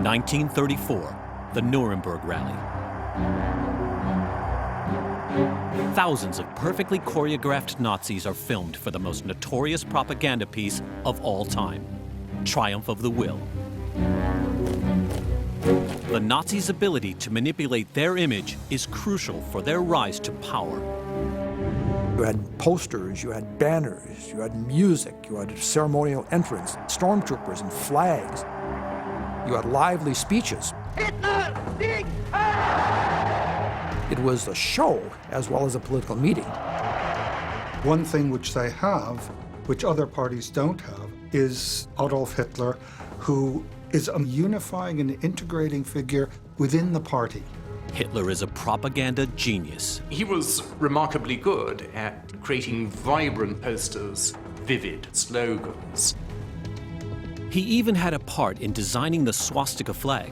1934, the Nuremberg Rally. Thousands of perfectly choreographed Nazis are filmed for the most notorious propaganda piece of all time, Triumph of the Will. The Nazis' ability to manipulate their image is crucial for their rise to power. You had posters, you had banners, you had music, you had ceremonial entrance, stormtroopers and flags. You had lively speeches. Hitler, Sieg Heil! It was a show as well as a political meeting. One thing which they have, which other parties don't have, is Adolf Hitler, who is a unifying and integrating figure within the party. Hitler is a propaganda genius. He was remarkably good at creating vibrant posters, vivid slogans. He even had a part in designing the swastika flag.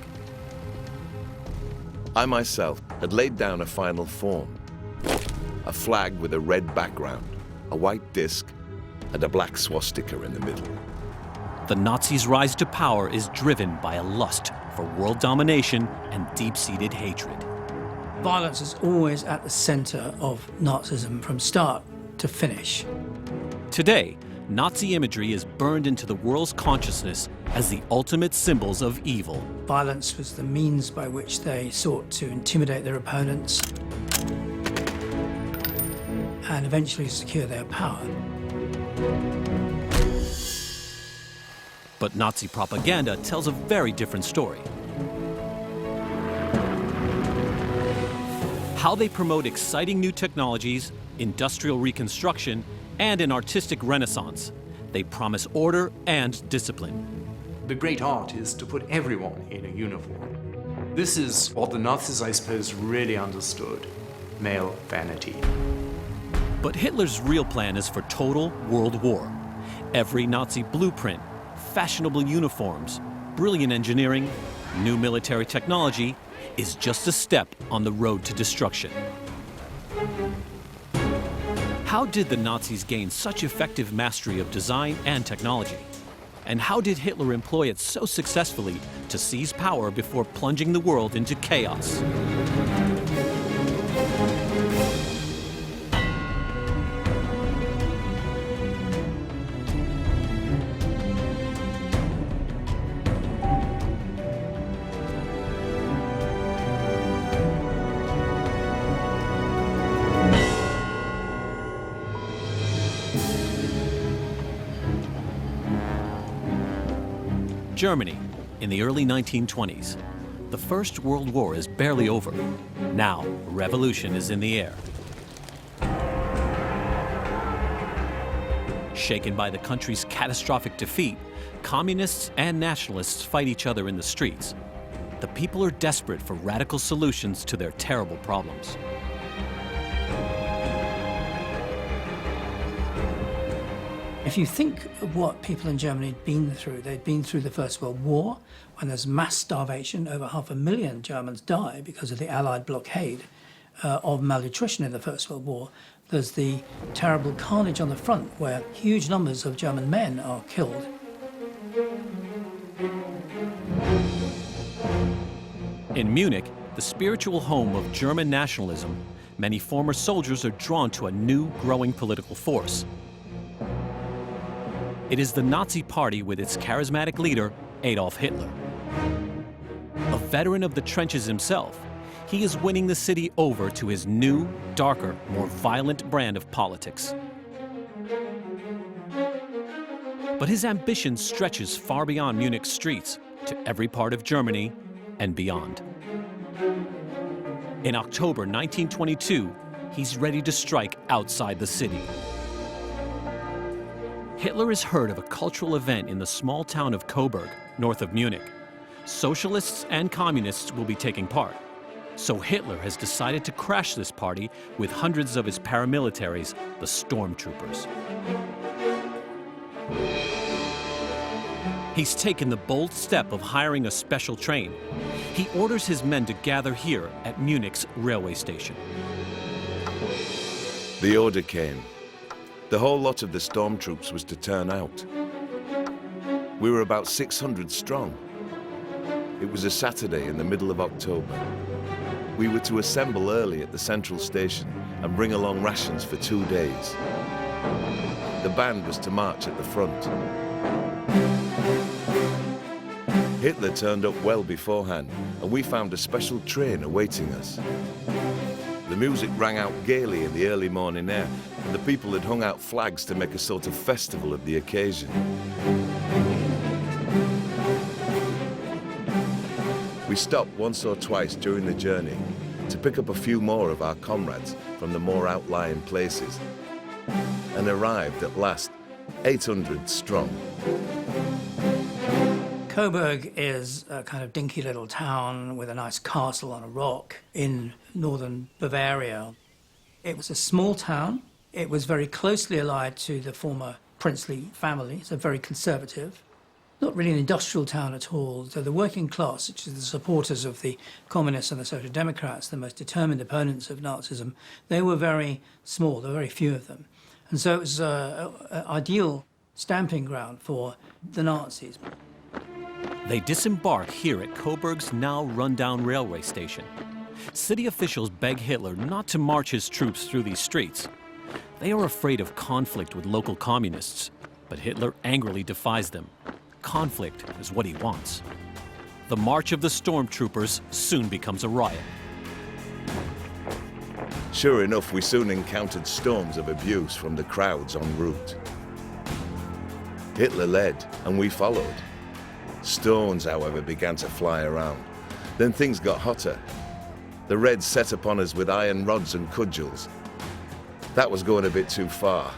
I myself had laid down a final form. A flag with a red background, a white disc, and a black swastika in the middle. The Nazis' rise to power is driven by a lust for world domination and deep-seated hatred. Violence is always at the center of Nazism from start to finish. Today, Nazi imagery is burned into the world's consciousness as the ultimate symbols of evil. Violence was the means by which they sought to intimidate their opponents and eventually secure their power. But Nazi propaganda tells a very different story. How they promote exciting new technologies, industrial reconstruction, and an artistic renaissance. They promise order and discipline. The great art is to put everyone in a uniform. This is what the Nazis, I suppose, really understood: male vanity. But Hitler's real plan is for total world war. Every Nazi blueprint, fashionable uniforms, brilliant engineering, new military technology is just a step on the road to destruction. How did the Nazis gain such effective mastery of design and technology? And how did Hitler employ it so successfully to seize power before plunging the world into chaos? Germany, in the early 1920s. The First World War is barely over. Now, revolution is in the air. Shaken by the country's catastrophic defeat, communists and nationalists fight each other in the streets. The people are desperate for radical solutions to their terrible problems. If you think of what people in Germany had been through, they'd been through the First World War, when there's mass starvation. Over 500,000 Germans die because of the Allied blockade of malnutrition in the First World War. There's the terrible carnage on the front, where huge numbers of German men are killed. In Munich, the spiritual home of German nationalism, many former soldiers are drawn to a new, growing political force. It is the Nazi Party with its charismatic leader, Adolf Hitler. A veteran of the trenches himself, he is winning the city over to his new, darker, more violent brand of politics. But his ambition stretches far beyond Munich's streets to every part of Germany and beyond. In October 1922, he's ready to strike outside the city. Hitler has heard of a cultural event in the small town of Coburg, north of Munich. Socialists and communists will be taking part. So Hitler has decided to crash this party with hundreds of his paramilitaries, the stormtroopers. He's taken the bold step of hiring a special train. He orders his men to gather here at Munich's railway station. The order came. The whole lot of the stormtroops was to turn out. We were about 600 strong. It was a Saturday in the middle of October. We were to assemble early at the central station and bring along rations for 2 days. The band was to march at the front. Hitler turned up well beforehand, and we found a special train awaiting us. The music rang out gaily in the early morning air, and the people had hung out flags to make a sort of festival of the occasion. We stopped once or twice during the journey to pick up a few more of our comrades from the more outlying places, and arrived at last 800 strong. Coburg is a kind of dinky little town with a nice castle on a rock in northern Bavaria. It was a small town. It was very closely allied to the former princely family, so very conservative. Not really an industrial town at all. So the working class, which is the supporters of the communists and the social democrats, the most determined opponents of Nazism, they were very small. There were very few of them. And so it was an ideal stamping ground for the Nazis. They disembark here at Coburg's now run-down railway station. City officials beg Hitler not to march his troops through these streets. They are afraid of conflict with local communists, but Hitler angrily defies them. Conflict is what he wants. The march of the stormtroopers soon becomes a riot. Sure enough, we soon encountered storms of abuse from the crowds en route. Hitler led, and we followed. Stones, however, began to fly around. Then things got hotter. The Reds set upon us with iron rods and cudgels. That was going a bit too far.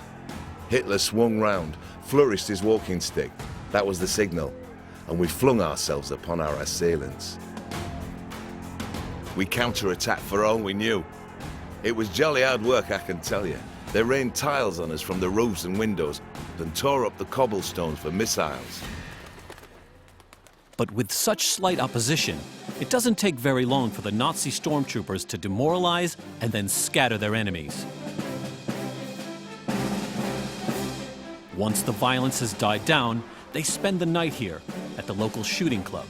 Hitler swung round, flourished his walking stick. That was the signal, and we flung ourselves upon our assailants. We counterattacked for all we knew. It was jolly hard work, I can tell you. They rained tiles on us from the roofs and windows and tore up the cobblestones for missiles. But with such slight opposition, it doesn't take very long for the Nazi stormtroopers to demoralize and then scatter their enemies. Once the violence has died down, they spend the night here at the local shooting club.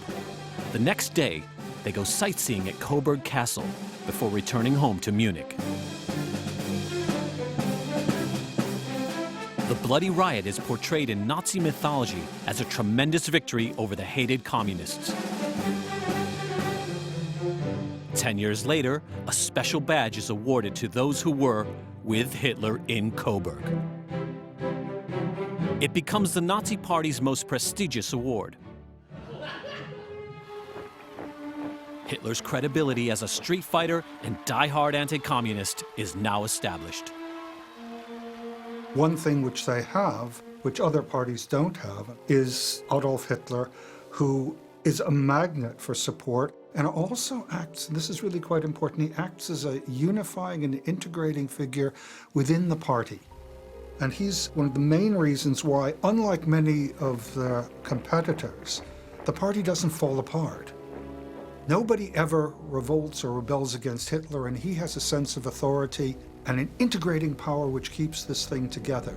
The next day, they go sightseeing at Coburg Castle before returning home to Munich. The bloody riot is portrayed in Nazi mythology as a tremendous victory over the hated communists. 10 years later, a special badge is awarded to those who were with Hitler in Coburg. It becomes the Nazi Party's most prestigious award. Hitler's credibility as a street fighter and die-hard anti-communist is now established. One thing which they have, which other parties don't have, is Adolf Hitler, who is a magnet for support and also acts, and this is really quite important, he acts as a unifying and integrating figure within the party. And he's one of the main reasons why, unlike many of the competitors, the party doesn't fall apart. Nobody ever revolts or rebels against Hitler, and he has a sense of authority and an integrating power which keeps this thing together.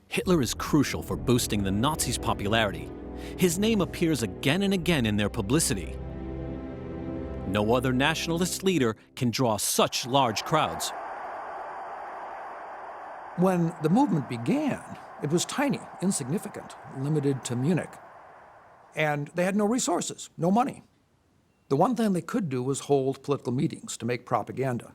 Hitler is crucial for boosting the Nazis' popularity. His name appears again and again in their publicity. No other nationalist leader can draw such large crowds. When the movement began, it was tiny, insignificant, limited to Munich. And they had no resources, no money. The one thing they could do was hold political meetings to make propaganda.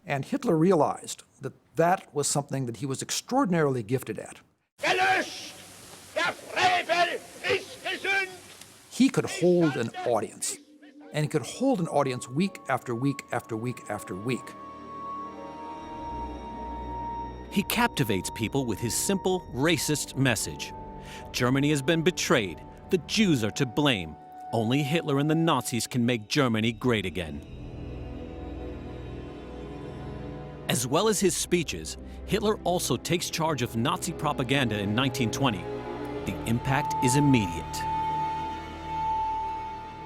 And Hitler realized that that was something that he was extraordinarily gifted at. Gelöscht! Der Frevel ist gesünd! He could hold an audience. And he could hold an audience week after week after week after week. He captivates people with his simple, racist message. Germany has been betrayed. The Jews are to blame. Only Hitler and the Nazis can make Germany great again. As well as his speeches, Hitler also takes charge of Nazi propaganda in 1920. The impact is immediate.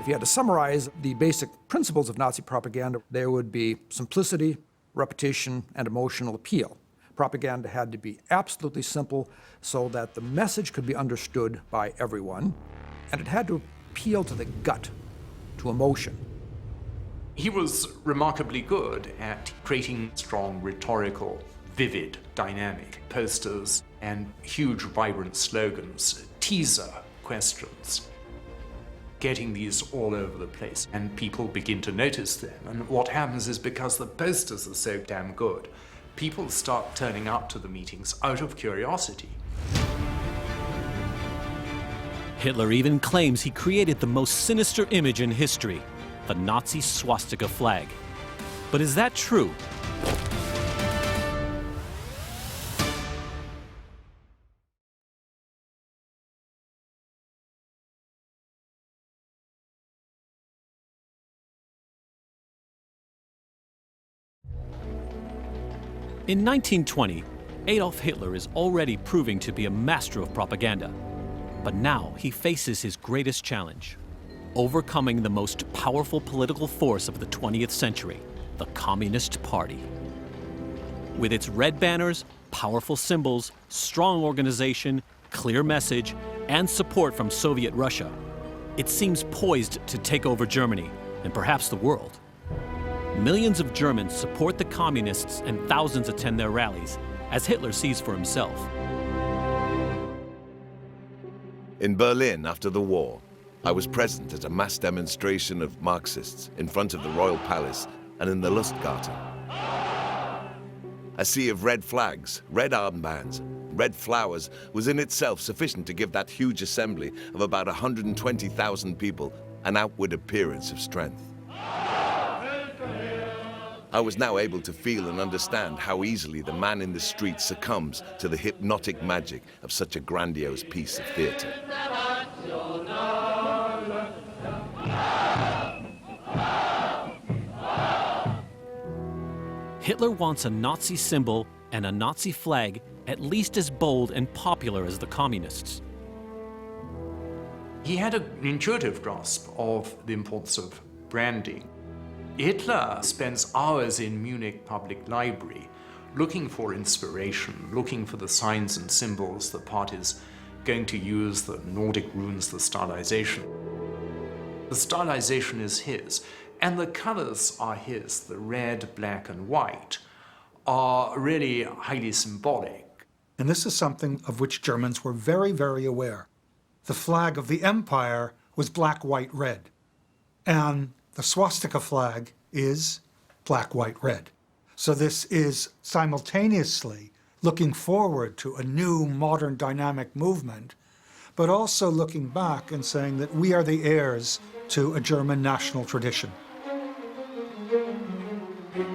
If you had to summarize the basic principles of Nazi propaganda, there would be simplicity, repetition, and emotional appeal. Propaganda had to be absolutely simple so that the message could be understood by everyone, and it had to appeal to the gut, to emotion. He was remarkably good at creating strong, rhetorical, vivid, dynamic posters and huge, vibrant slogans, teaser questions, getting these all over the place, and people begin to notice them. And what happens is, because the posters are so damn good, people start turning up to the meetings out of curiosity. Hitler even claims he created the most sinister image in history, the Nazi swastika flag. But is that true? In 1920, Adolf Hitler is already proving to be a master of propaganda. But now he faces his greatest challenge: overcoming the most powerful political force of the 20th century, the Communist Party. With its red banners, powerful symbols, strong organization, clear message, and support from Soviet Russia, it seems poised to take over Germany and perhaps the world. Millions of Germans support the communists and thousands attend their rallies, as Hitler sees for himself. In Berlin after the war, I was present at a mass demonstration of Marxists in front of the Royal Palace and in the Lustgarten. A sea of red flags, red armbands, red flowers was in itself sufficient to give that huge assembly of about 120,000 people an outward appearance of strength. I was now able to feel and understand how easily the man in the street succumbs to the hypnotic magic of such a grandiose piece of theatre. Hitler wants a Nazi symbol and a Nazi flag at least as bold and popular as the communists. He had an intuitive grasp of the importance of branding. Hitler spends hours in Munich Public Library looking for inspiration, looking for the signs and symbols the party's going to use, the Nordic runes, the stylization. The stylization is his, and the colors are his. The red, black, and white are really highly symbolic. And this is something of which Germans were very, very aware. The flag of the empire was black, white, red. And the swastika flag is black, white, red. So this is simultaneously looking forward to a new, modern, dynamic movement, but also looking back and saying that we are the heirs to a German national tradition.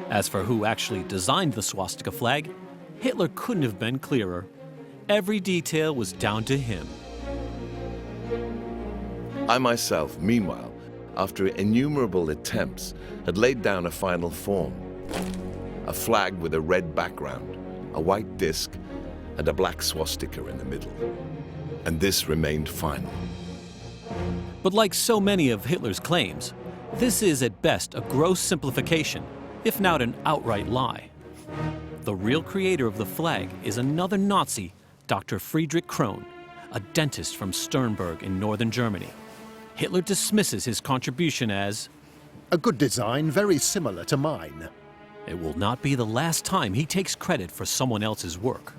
As for who actually designed the swastika flag, Hitler couldn't have been clearer. Every detail was down to him. I myself, meanwhile, after innumerable attempts, had laid down a final form. A flag with a red background, a white disc, and a black swastika in the middle. And this remained final. But like so many of Hitler's claims, this is at best a gross simplification, if not an outright lie. The real creator of the flag is another Nazi, Dr. Friedrich Krohn, a dentist from Sternberg in northern Germany. Hitler dismisses his contribution as a good design, very similar to mine. It will not be the last time he takes credit for someone else's work.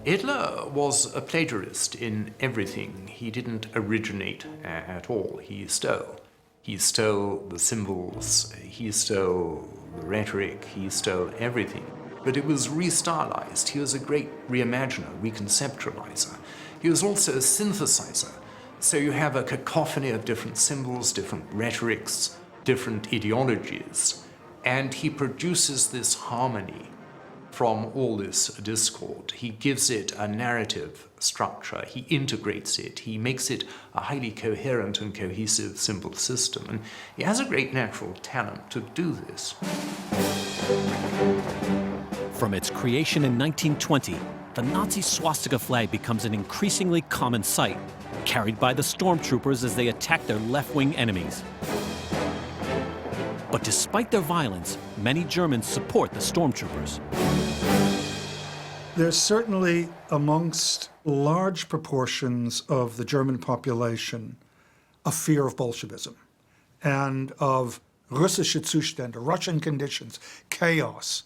Hitler was a plagiarist in everything. He didn't originate at all. He stole. He stole the symbols, he stole the rhetoric, he stole everything. But it was restylized. He was a great reimaginer, reconceptualizer. He was also a synthesizer. So you have a cacophony of different symbols, different rhetorics, different ideologies, and he produces this harmony from all this discord. He gives it a narrative structure, he integrates it, he makes it a highly coherent and cohesive symbol system, and he has a great natural talent to do this. From its creation in 1920, the Nazi swastika flag becomes an increasingly common sight, carried by the stormtroopers as they attack their left-wing enemies. But despite their violence, many Germans support the stormtroopers. There's certainly amongst large proportions of the German population a fear of Bolshevism and of russische Zustände, Russian conditions, chaos,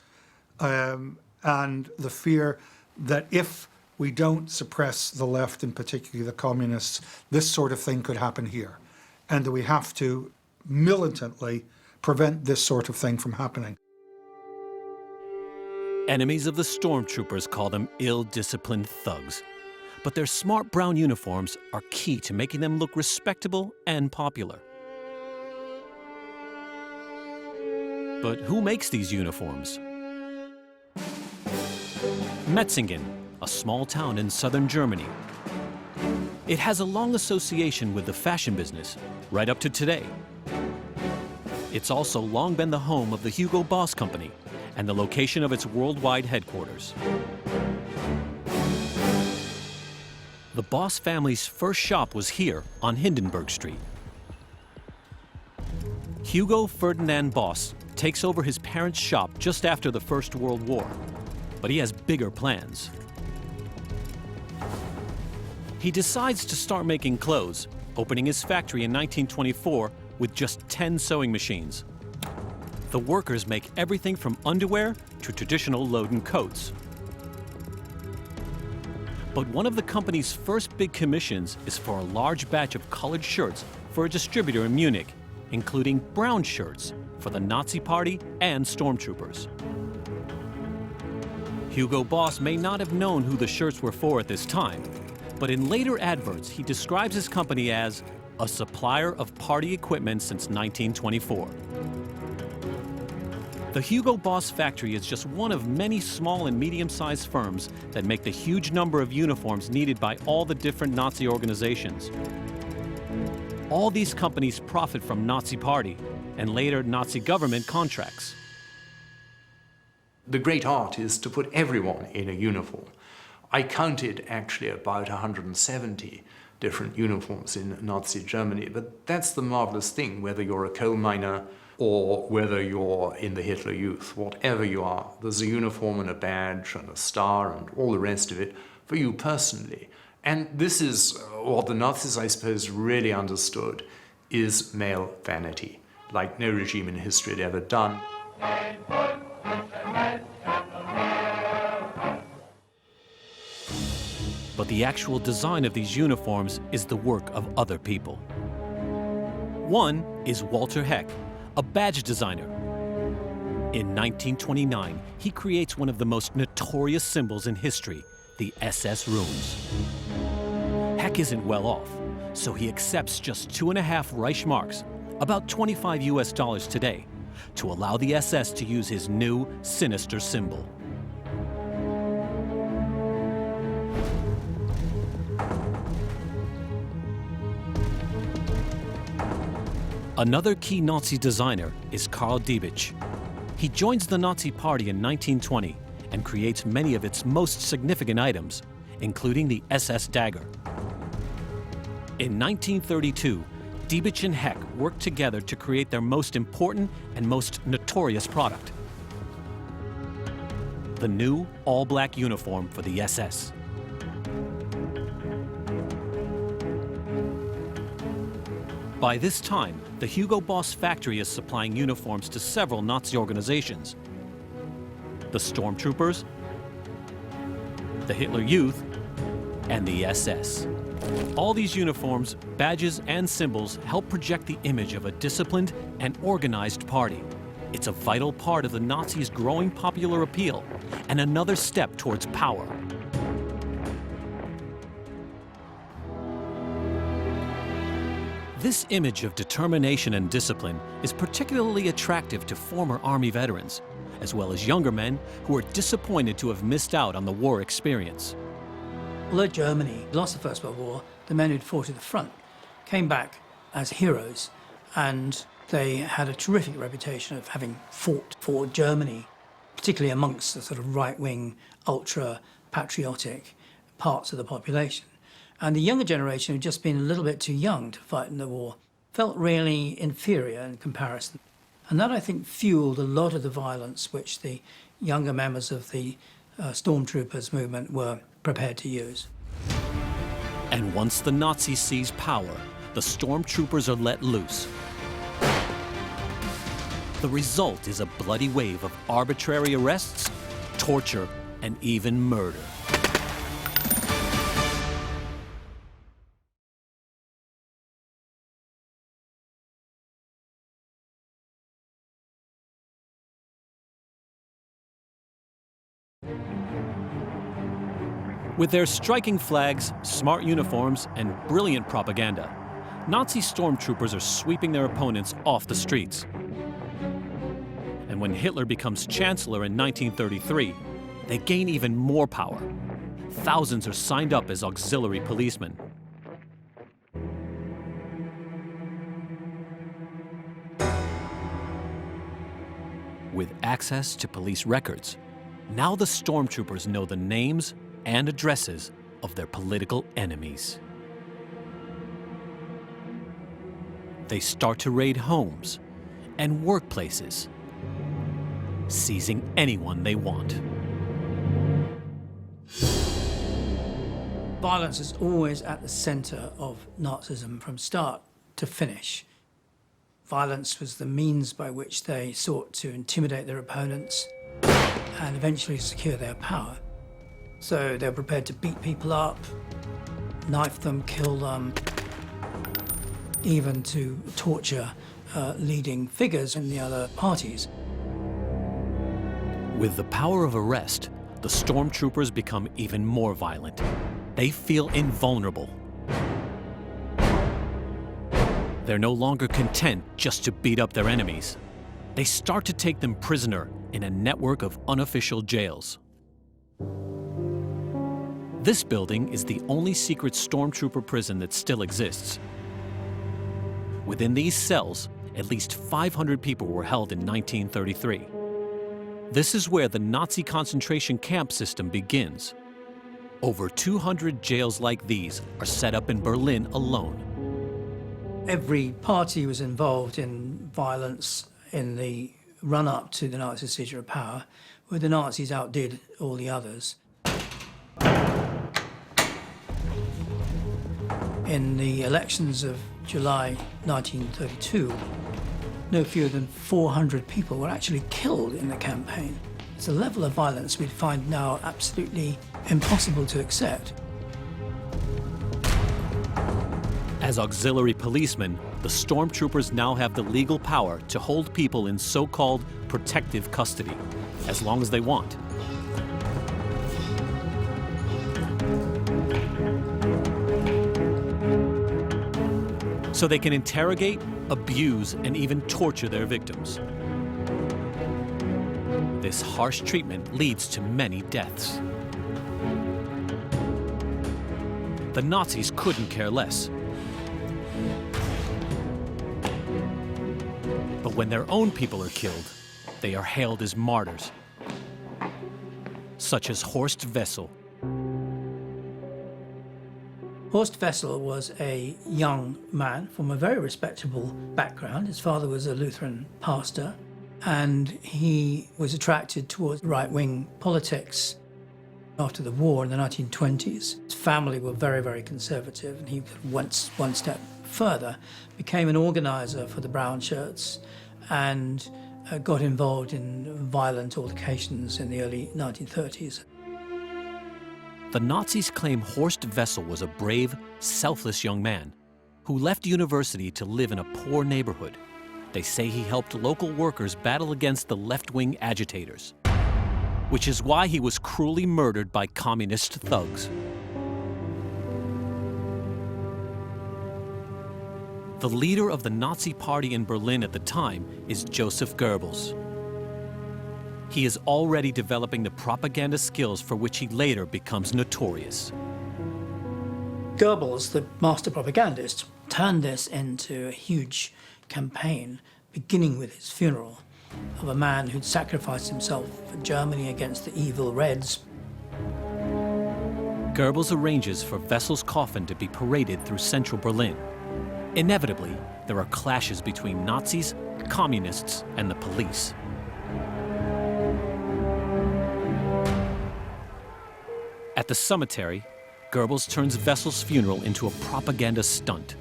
and the fear that if we don't suppress the left, and particularly the communists, this sort of thing could happen here, and that we have to militantly prevent this sort of thing from happening. Enemies of the stormtroopers call them ill-disciplined thugs. But their smart brown uniforms are key to making them look respectable and popular. But who makes these uniforms? Metzingen, a small town in southern Germany. It has a long association with the fashion business, right up to today. It's also long been the home of the Hugo Boss Company and the location of its worldwide headquarters. The Boss family's first shop was here on Hindenburg Street. Hugo Ferdinand Boss takes over his parents' shop just after the First World War, but he has bigger plans. He decides to start making clothes, opening his factory in 1924 with just 10 sewing machines. The workers make everything from underwear to traditional Loden coats. But one of the company's first big commissions is for a large batch of colored shirts for a distributor in Munich, including brown shirts for the Nazi Party and stormtroopers. Hugo Boss may not have known who the shirts were for at this time, but in later adverts he describes his company as a supplier of party equipment since 1924. The Hugo Boss factory is just one of many small and medium-sized firms that make the huge number of uniforms needed by all the different Nazi organizations. All these companies profit from Nazi Party and later Nazi government contracts. The great art is to put everyone in a uniform. I counted actually about 170 different uniforms in Nazi Germany, but that's the marvelous thing, whether you're a coal miner or whether you're in the Hitler Youth, whatever you are, there's a uniform and a badge and a star and all the rest of it for you personally. And this is what the Nazis, I suppose, really understood, is male vanity, like no regime in history had ever done. But the actual design of these uniforms is the work of other people. One is Walter Heck, a badge designer. In 1929, he creates one of the most notorious symbols in history, the SS runes. Heck isn't well off, so he accepts just 2.5 Reichsmarks, about $25 US today, to allow the SS to use his new, sinister symbol. Another key Nazi designer is Karl Diebitsch. He joins the Nazi Party in 1920 and creates many of its most significant items, including the SS dagger. In 1932, Diebitsch and Heck worked together to create their most important and most notorious product, the new all-black uniform for the SS. By this time, the Hugo Boss factory is supplying uniforms to several Nazi organizations: the Stormtroopers, the Hitler Youth, and the SS. All these uniforms, badges, and symbols help project the image of a disciplined and organized party. It's a vital part of the Nazis' growing popular appeal and another step towards power. This image of determination and discipline is particularly attractive to former Army veterans, as well as younger men who are disappointed to have missed out on the war experience. Although Germany lost the First World War, the men who'd fought at the front came back as heroes, and they had a terrific reputation of having fought for Germany, particularly amongst the sort of right-wing, ultra-patriotic parts of the population. And the younger generation, who'd just been a little bit too young to fight in the war, felt really inferior in comparison. And that, I think, fueled a lot of the violence which the younger members of the stormtroopers movement were prepared to use. And once the Nazis seize power, the stormtroopers are let loose. The result is a bloody wave of arbitrary arrests, torture, and even murder. With their striking flags, smart uniforms, and brilliant propaganda, Nazi stormtroopers are sweeping their opponents off the streets. And when Hitler becomes chancellor in 1933, they gain even more power. Thousands are signed up as auxiliary policemen. With access to police records, now the stormtroopers know the names and addresses of their political enemies. They start to raid homes and workplaces, seizing anyone they want. Violence is always at the center of Nazism from start to finish. Violence was the means by which they sought to intimidate their opponents and eventually secure their power. So they're prepared to beat people up, knife them, kill them, even to torture leading figures in the other parties. With the power of arrest, the stormtroopers become even more violent. They feel invulnerable. They're no longer content just to beat up their enemies. They start to take them prisoner in a network of unofficial jails. This building is the only secret stormtrooper prison that still exists. Within these cells, at least 500 people were held in 1933. This is where the Nazi concentration camp system begins. Over 200 jails like these are set up in Berlin alone. Every party was involved in violence in the run-up to the Nazi seizure of power, where the Nazis outdid all the others. In the elections of July 1932, no fewer than 400 people were actually killed in the campaign. It's a level of violence we'd find now absolutely impossible to accept. As auxiliary policemen, the stormtroopers now have the legal power to hold people in so-called protective custody, as long as they want. So they can interrogate, abuse, and even torture their victims. This harsh treatment leads to many deaths. The Nazis couldn't care less. But when their own people are killed, they are hailed as martyrs, such as Horst Wessel. Horst Wessel was a young man from a very respectable background. His father was a Lutheran pastor, and he was attracted towards right-wing politics after the war in the 1920s. His family were very, very conservative, and he went one step further, became an organizer for the Brown Shirts, and got involved in violent altercations in the early 1930s. The Nazis claim Horst Wessel was a brave, selfless young man who left university to live in a poor neighborhood. They say he helped local workers battle against the left-wing agitators, which is why he was cruelly murdered by communist thugs. The leader of the Nazi party in Berlin at the time is Joseph Goebbels. He is already developing the propaganda skills for which he later becomes notorious. Goebbels, the master propagandist, turned this into a huge campaign, beginning with his funeral of a man who'd sacrificed himself for Germany against the evil Reds. Goebbels arranges for Wessel's coffin to be paraded through central Berlin. Inevitably, there are clashes between Nazis communists, and the police. At the cemetery, Goebbels turns Wessel's funeral into a propaganda stunt.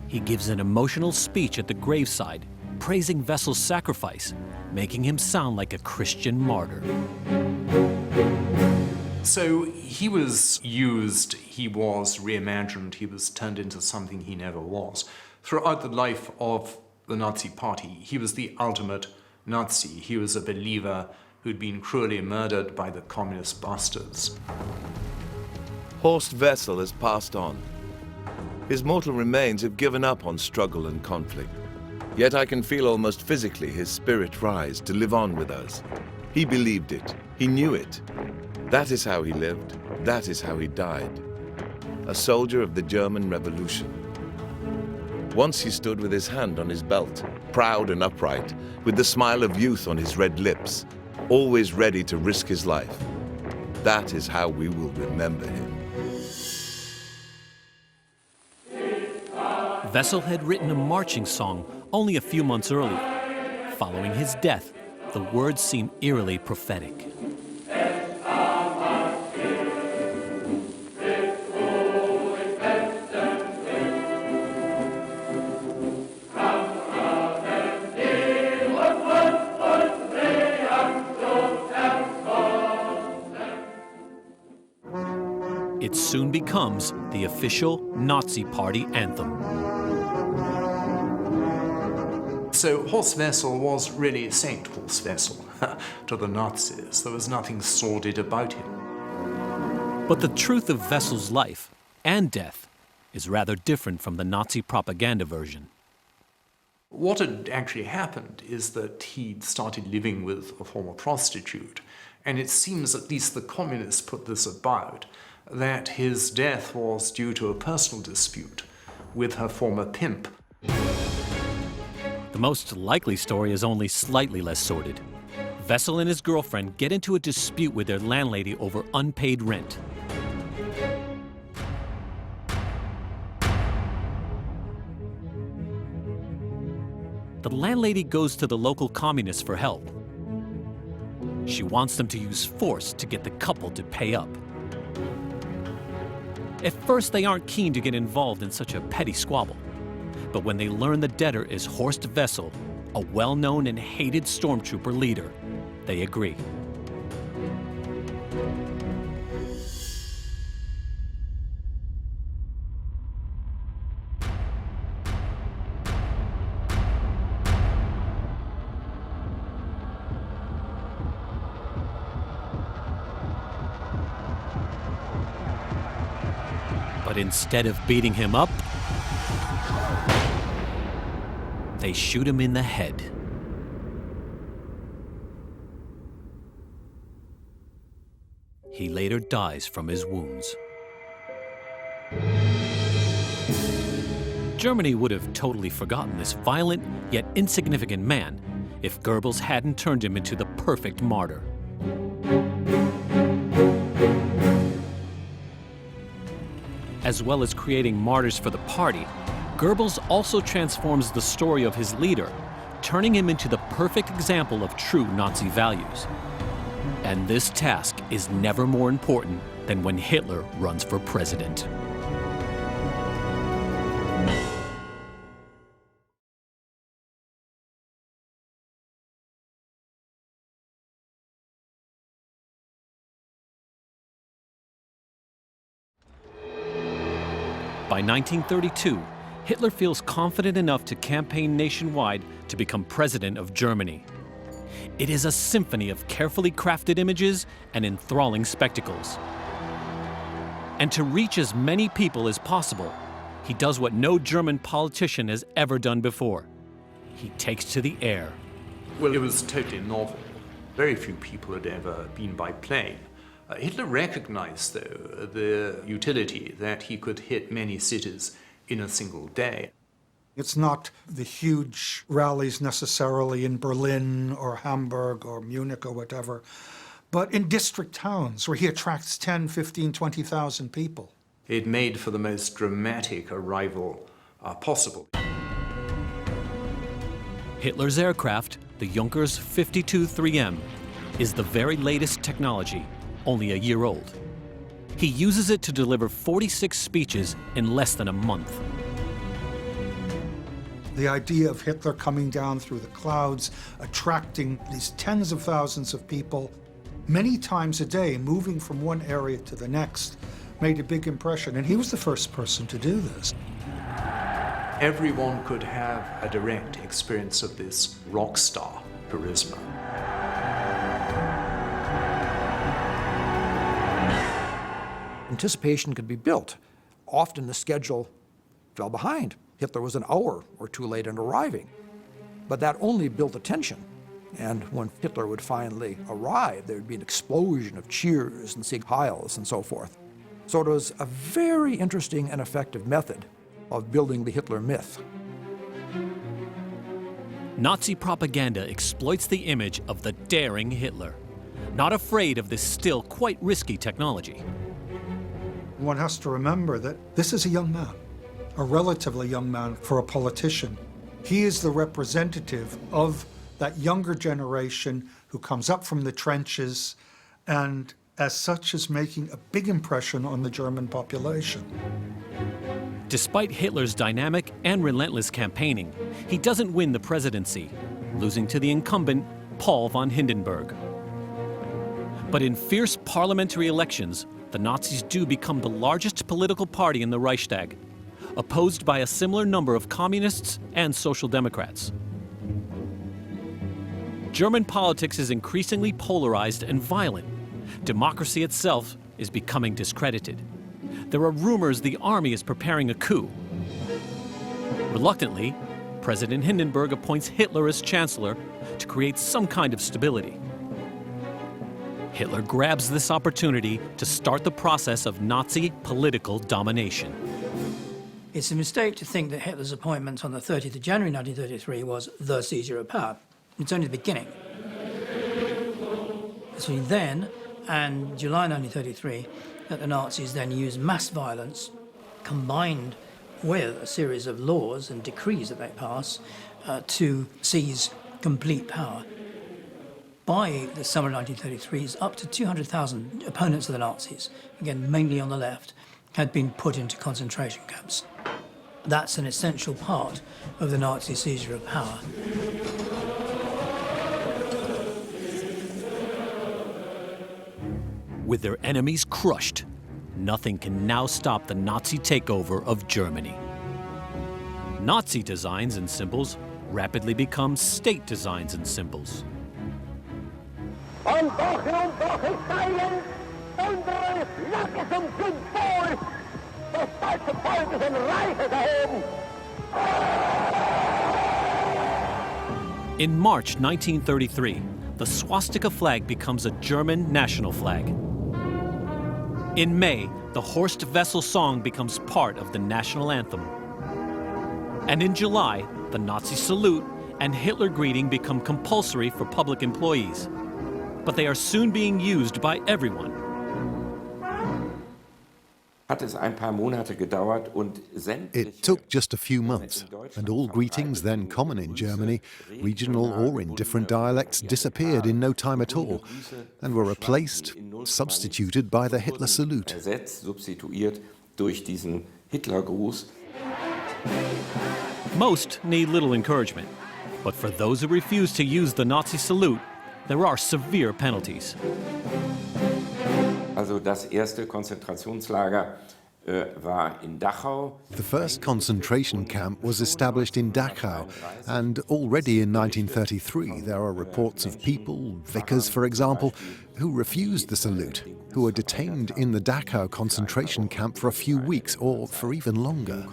He gives an emotional speech at the graveside, praising Wessel's sacrifice, making him sound like a Christian martyr. So he was used, he was reimagined, he was turned into something he never was. Throughout the life of the Nazi Party, he was the ultimate Nazi. He was a believer who'd been cruelly murdered by the communist bastards. Horst Wessel has passed on. His mortal remains have given up on struggle and conflict. Yet I can feel almost physically his spirit rise to live on with us. He believed it. He knew it. That is how he lived. That is how he died. A soldier of the German Revolution. Once he stood with his hand on his belt, proud and upright, with the smile of youth on his red lips, always ready to risk his life. That is how we will remember him. Wessel had written a marching song only a few months earlier. Following his death, the words seem eerily prophetic. It soon becomes the official Nazi Party anthem. So Horst Wessel was really Saint Horst Wessel to the Nazis. There was nothing sordid about him. But the truth of Wessel's life and death is rather different from the Nazi propaganda version. What had actually happened is that he'd started living with a former prostitute, and it seems, at least the communists put this about, that his death was due to a personal dispute with her former pimp. The most likely story is only slightly less sordid. Wessel and his girlfriend get into a dispute with their landlady over unpaid rent. The landlady goes to the local communists for help. She wants them to use force to get the couple to pay up. At first, they aren't keen to get involved in such a petty squabble. But when they learn the debtor is Horst Wessel, a well-known and hated stormtrooper leader, they agree. But instead of beating him up, they shoot him in the head. He later dies from his wounds. Germany would have totally forgotten this violent yet insignificant man if Goebbels hadn't turned him into the perfect martyr. As well as creating martyrs for the party, Goebbels also transforms the story of his leader, turning him into the perfect example of true Nazi values. And this task is never more important than when Hitler runs for president. By 1932, Hitler feels confident enough to campaign nationwide to become president of Germany. It is a symphony of carefully crafted images and enthralling spectacles. And to reach as many people as possible, he does what no German politician has ever done before. He takes to the air. Well, it was totally novel. Very few people had ever been by plane. Hitler recognized, though, the utility that he could hit many cities in a single day. It's not the huge rallies necessarily in Berlin or Hamburg or Munich or whatever, but in district towns where he attracts 10, 15, 20,000 people. It made for the most dramatic arrival possible. Hitler's aircraft, the Junkers 52-3M, is the very latest technology, only a year old. He uses it to deliver 46 speeches in less than a month. The idea of Hitler coming down through the clouds, attracting these tens of thousands of people, many times a day, moving from one area to the next, made a big impression. And he was the first person to do this. Everyone could have a direct experience of this rock star charisma. Anticipation could be built. Often the schedule fell behind. Hitler was an hour or two late in arriving. But that only built attention. And when Hitler would finally arrive, there would be an explosion of cheers and Sieg Heils and so forth. So it was a very interesting and effective method of building the Hitler myth. Nazi propaganda exploits the image of the daring Hitler, not afraid of this still quite risky technology. One has to remember that this is a young man, a relatively young man for a politician. He is the representative of that younger generation who comes up from the trenches and as such is making a big impression on the German population. Despite Hitler's dynamic and relentless campaigning, he doesn't win the presidency, losing to the incumbent Paul von Hindenburg. But in fierce parliamentary elections, the Nazis do become the largest political party in the Reichstag, opposed by a similar number of communists and social democrats. German politics is increasingly polarized and violent. Democracy itself is becoming discredited. There are rumors the army is preparing a coup. Reluctantly, President Hindenburg appoints Hitler as chancellor to create some kind of stability. Hitler grabs this opportunity to start the process of Nazi political domination. It's a mistake to think that Hitler's appointment on the 30th of January 1933 was the seizure of power. It's only the beginning. Between then and July 1933, that the Nazis then used mass violence combined with a series of laws and decrees that they pass to seize complete power. By the summer of 1933, up to 200,000 opponents of the Nazis, again mainly on the left, had been put into concentration camps. That's an essential part of the Nazi seizure of power. With their enemies crushed, nothing can now stop the Nazi takeover of Germany. Nazi designs and symbols rapidly become state designs and symbols. Und durch ist Stein unsere Flagge zum Symbol des deutschen Volkes und Reiches erhoben. In March 1933, the swastika flag becomes a German national flag. In May, the Horst Wessel song becomes part of the national anthem. And in July, the Nazi salute and Hitler greeting become compulsory for public employees. But they are soon being used by everyone. It took just a few months, and all greetings then common in Germany, regional or in different dialects, disappeared in no time at all, and were replaced, substituted by the Hitler salute. Most need little encouragement, but for those who refuse to use the Nazi salute, there are severe penalties. The first concentration camp was established in Dachau, and already in 1933 there are reports of people, vicars for example, who refused the salute, who were detained in the Dachau concentration camp for a few weeks or for even longer.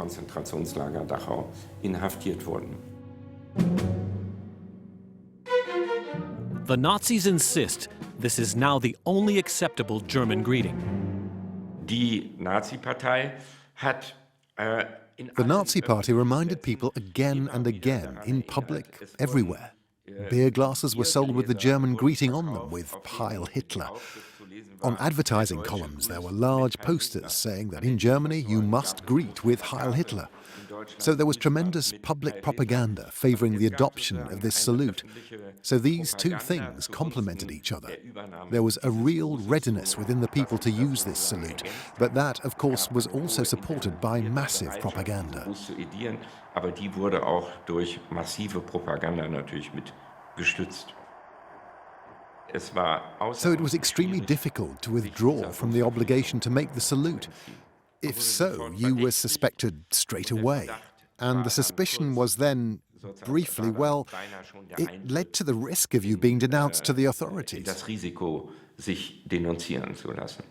The Nazis insist this is now the only acceptable German greeting. The Nazi Party reminded people again and again, in public, everywhere. Beer glasses were sold with the German greeting on them, with Heil Hitler. On advertising columns, there were large posters saying that in Germany you must greet with Heil Hitler. So there was tremendous public propaganda favouring the adoption of this salute. So these two things complemented each other. There was a real readiness within the people to use this salute, but that, of course, was also supported by massive propaganda. Aber die wurde auch durch massive Propaganda natürlich mit gestützt. So it was extremely difficult to withdraw from the obligation to make the salute. If so, you were suspected straight away. And the suspicion was then, briefly, well, it led to the risk of you being denounced to the authorities. Das Risiko, sich denunzieren zu lassen.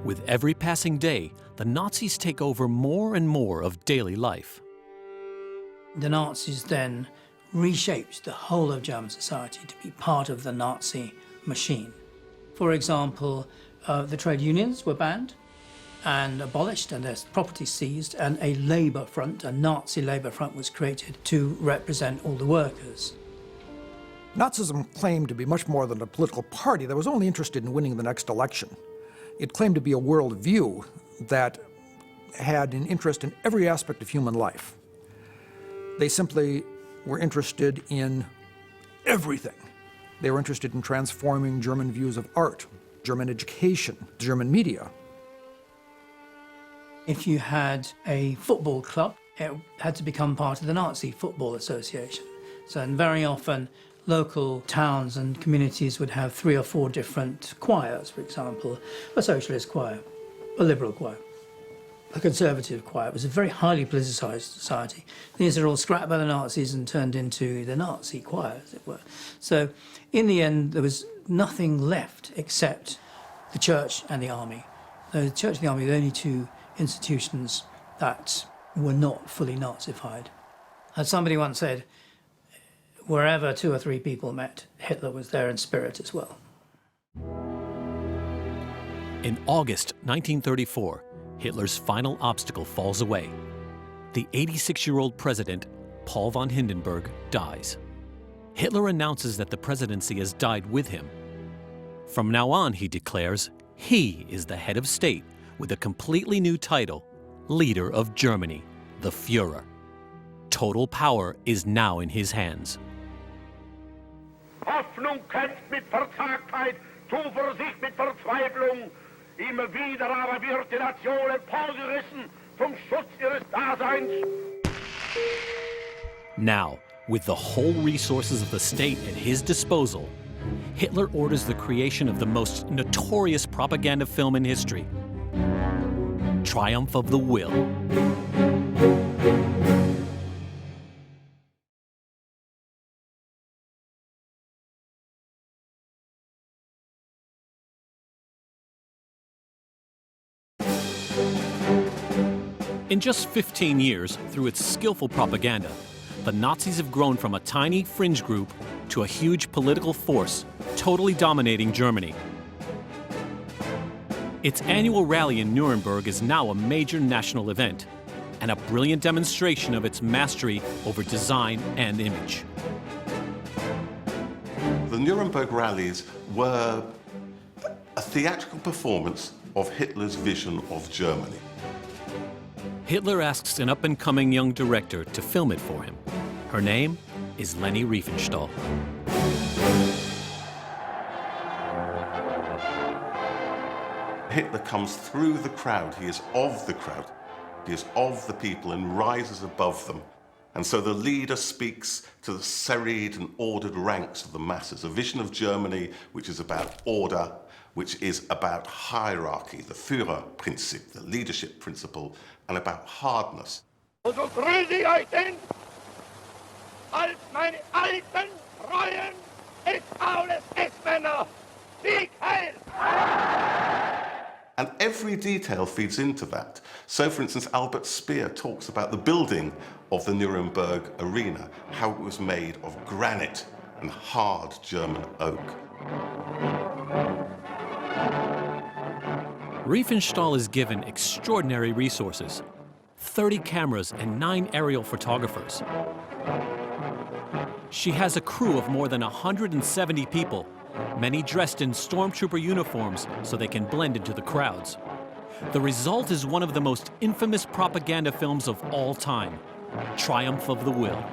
With every passing day, the Nazis take over more and more of daily life. The Nazis then reshaped the whole of German society to be part of the Nazi machine. For example, the trade unions were banned and abolished and their property seized, and a labour front, a Nazi labour front, was created to represent all the workers. Nazism claimed to be much more than a political party that was only interested in winning the next election. It claimed to be a worldview that had an interest in every aspect of human life. They simply were interested in everything. They were interested in transforming German views of art, German education, German media. If you had a football club, it had to become part of the Nazi Football Association. So, and very often, local towns and communities would have 3 or 4 different choirs, for example, a socialist choir, a liberal choir, a conservative choir. It was a very highly politicized society. These are all scrapped by the Nazis and turned into the Nazi choir, as it were. So in the end, there was nothing left except the church and the army. The church and the army were the only two institutions that were not fully Nazified. As somebody once said, wherever 2 or 3 people met, Hitler was there in spirit as well. In August 1934, Hitler's final obstacle falls away. The 86-year-old president, Paul von Hindenburg, dies. Hitler announces that the presidency has died with him. From now on, he declares, he is the head of state with a completely new title, leader of Germany, the Führer. Total power is now in his hands. Hoffnung kämpft mit Verzagtheit, Zuversicht mit Verzweiflung. Immer wieder aber wird die Nation emporgerissen zum Schutz ihres Daseins. Now, with the whole resources of the state at his disposal, Hitler orders the creation of the most notorious propaganda film in history, Triumph of the Will. In just 15 years, through its skillful propaganda, the Nazis have grown from a tiny fringe group to a huge political force, totally dominating Germany. Its annual rally in Nuremberg is now a major national event, and a brilliant demonstration of its mastery over design and image. The Nuremberg rallies were a theatrical performance of Hitler's vision of Germany. Hitler asks an up-and-coming young director to film it for him. Her name is Leni Riefenstahl. Hitler comes through the crowd. He is of the crowd. He is of the people and rises above them. And so the leader speaks to the serried and ordered ranks of the masses, a vision of Germany which is about order, which is about hierarchy, the Führerprinzip, the leadership principle, and about hardness. Und so grüße ich euch denn, als meine alten, treuen, S-Aules S-Männer, Sieg heil! And every detail feeds into that. So, for instance, Albert Speer talks about the building of the Nuremberg arena, how it was made of granite and hard German oak. Riefenstahl is given extraordinary resources, 30 cameras and 9 aerial photographers. She has a crew of more than 170 people, many dressed in stormtrooper uniforms so they can blend into the crowds. The result is one of the most infamous propaganda films of all time, Triumph of the Will.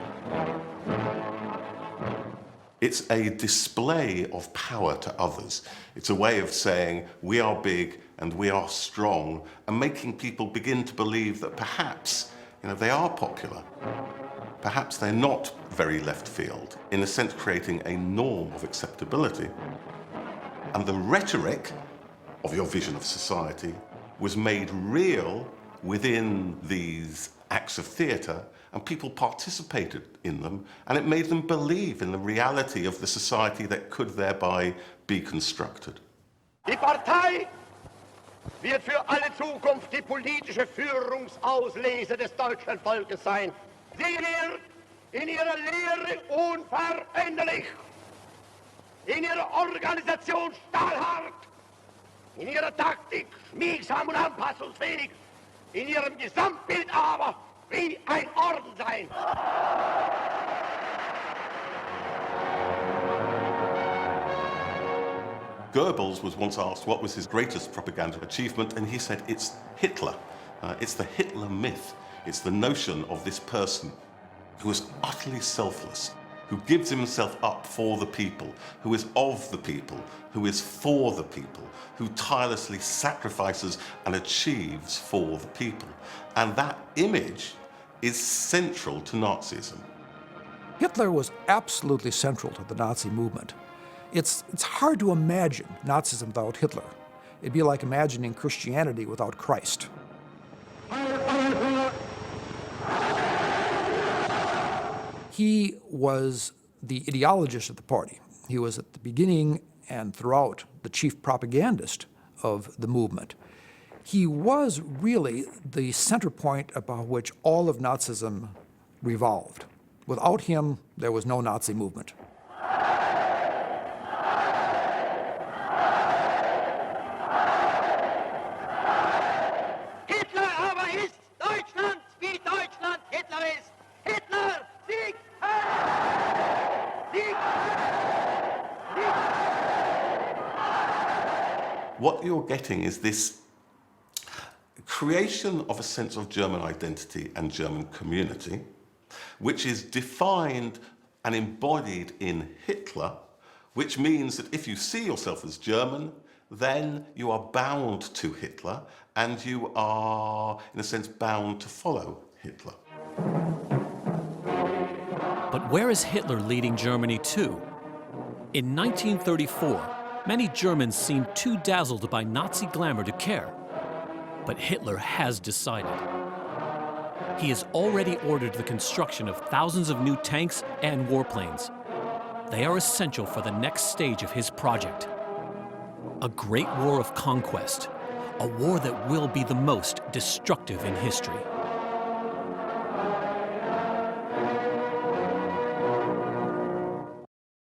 It's a display of power to others. It's a way of saying we are big and we are strong, and making people begin to believe that perhaps, they are popular. Perhaps they're not very left field, in a sense creating a norm of acceptability. And the rhetoric of your vision of society was made real within these acts of theatre, and people participated in them, and it made them believe in the reality of the society that could thereby be constructed. Die Partei wird für alle Zukunft die politische Führungsauslese des deutschen Volkes sein. Sie wird in ihrer Lehre unveränderlich, in ihrer Organisation stahlhart, in ihrer Taktik schmiegsam und anpassungsfähig, in ihrem Gesamtbild aber wie ein Orden sein. Goebbels was once asked what was his greatest propaganda achievement, and he said it's Hitler. It's the Hitler myth. It's the notion of this person who is utterly selfless, who gives himself up for the people, who is of the people, who is for the people, who tirelessly sacrifices and achieves for the people. And that image is central to Nazism. Hitler was absolutely central to the Nazi movement. It's hard to imagine Nazism without Hitler. It'd be like imagining Christianity without Christ. He was the ideologist of the party. He was at the beginning and throughout the chief propagandist of the movement. He was really the center point about which all of Nazism revolved. Without him, there was no Nazi movement. Hitler aber ist Deutschland, wie Deutschland Hitler ist. Hitler, Sieg, Sieg, Sieg. What you're getting is this creation of a sense of German identity and German community, which is defined and embodied in Hitler, which means that if you see yourself as German, then you are bound to Hitler, and you are, in a sense, bound to follow Hitler. But where is Hitler leading Germany to? In 1934, many Germans seemed too dazzled by Nazi glamour to care. But Hitler has decided. He has already ordered the construction of thousands of new tanks and warplanes. They are essential for the next stage of his project. A great war of conquest, a war that will be the most destructive in history.